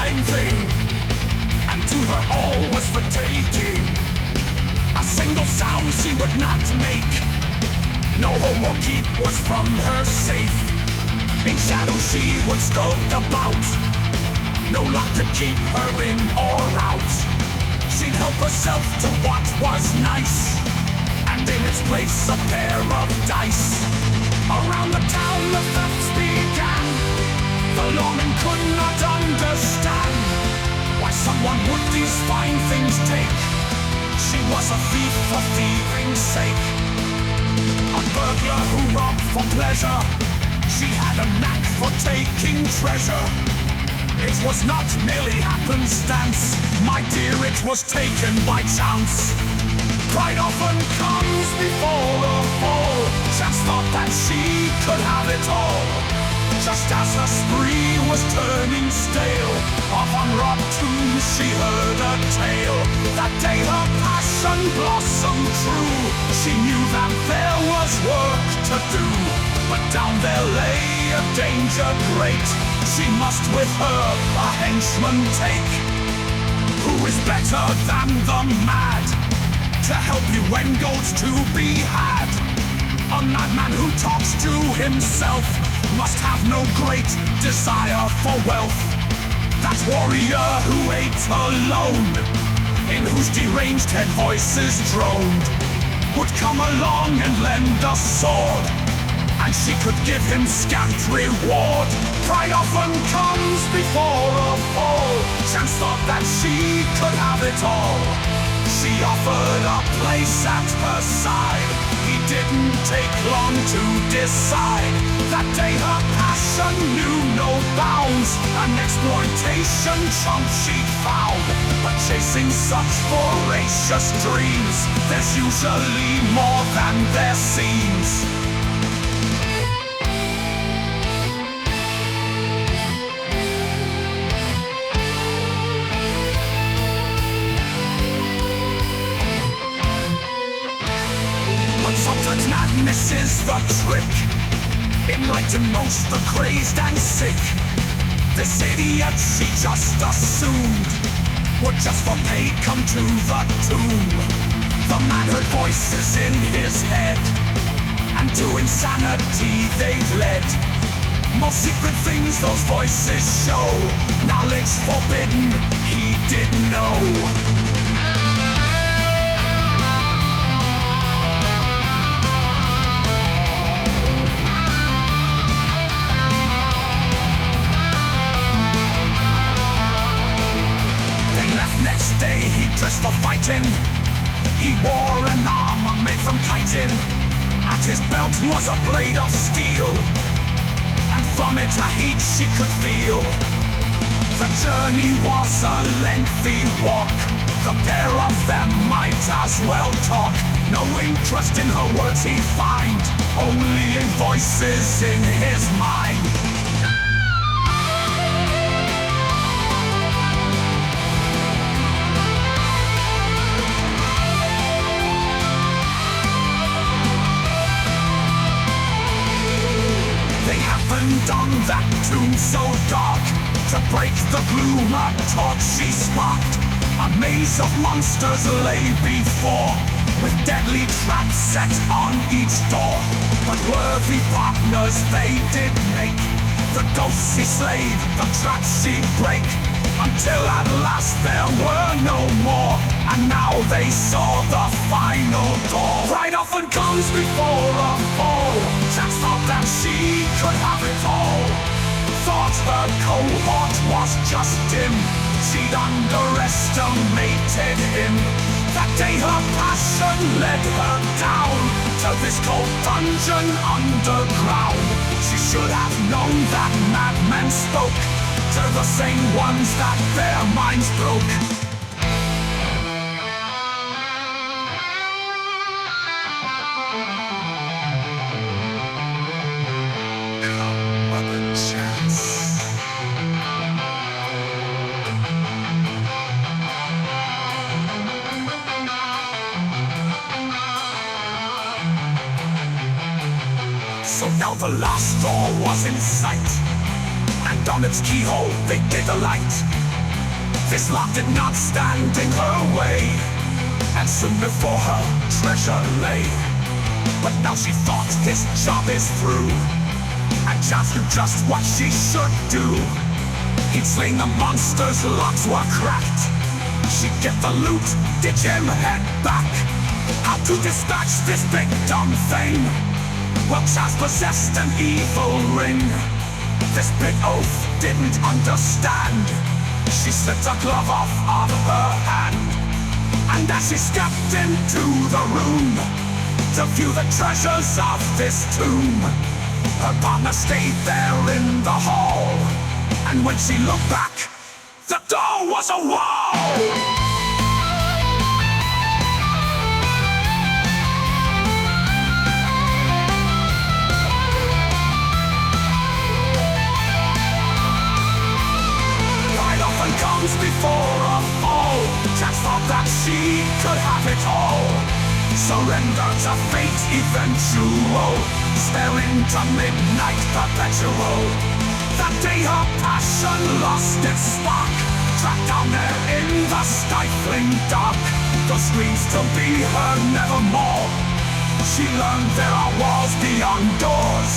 time thing, and to her all was for taking. A single sound she would not make, no home or keep was from her safe. In shadow she would skulk about, no lock to keep her in or out. She'd help herself to what was nice, and in its place a pair of dice. Around the town the thefts began, the lawman could not understand why someone would these fine things take. She was a thief for thieving's sake, a burglar who robbed for pleasure. She had a knack for taking treasure. It was not merely happenstance, my dear, it was taken by chance. Pride often comes before a fall. Chance thought that she could have it all. Just as her spree was turning stale, of unrobbed tombs she heard a tale. That day her passion blossomed true. She knew that there was work to do, but down there lay a danger great. She must with her a henchman take, who is better than the mad, to help you when gold's to be had. A madman who talks to himself must have no great desire for wealth. That warrior who ate alone, in whose deranged head voices droned, would come along and lend a sword, and she could give him scant reward. Pride often comes before a fall. Chance thought that she could have it all. She offered a place at her side. He didn't take long to decide. That day her passion knew no bounds, an exploitation chump she found. But chasing such voracious dreams, there's usually more than there seems. Sometimes madness is the trick, enlighten most the crazed and sick. This idiot she just assumed would just for pay come to the tomb. The man heard voices in his head, and to insanity they've led. Most secret things those voices show, knowledge forbidden he did know. Next day he dressed for fighting. He wore an armor made from chitin. At his belt was a blade of steel, and from it a heat she could feel. The journey was a lengthy walk. The pair of them might as well talk. No interest in her words he'd find, only in voices in his mind. On that tomb so dark, to break the gloom a torch she sparked. A maze of monsters lay before, with deadly traps set on each door. But worthy partners they did make, the ghosts she slayed, the traps she'd break, until at last there were no more, and now they saw the final door. Pride often comes before a fall. Chance thought that she could have it all. Thought her cohort was just dim, she'd underestimated him. That day her passion led her down to this cold dungeon underground. She should have known that madmen spoke to the same ones that their minds broke. So now the last door was in sight, and on its keyhole they did a light. This lock did not stand in her way, and soon before her treasure lay. But now she thought his job is through, and just knew just what she should do. He'd slain the monsters, locks were cracked. She'd get the loot, ditch him, head back. How to dispatch this big dumb thing? Well, Chaz possessed an evil ring. This big oaf didn't understand. She slipped a glove off of her hand, and as she stepped into the room to view the treasures of this tomb, her partner stayed there in the hall, and when she looked back, the door was a wall. Comes before a fall. Chaz thought that she could have it all. Surrender to fate eventual, stare into midnight perpetual. That day her passion lost its spark, trapped down there in the stifling dark. Those screams to be heard nevermore. She learned there are walls beyond doors,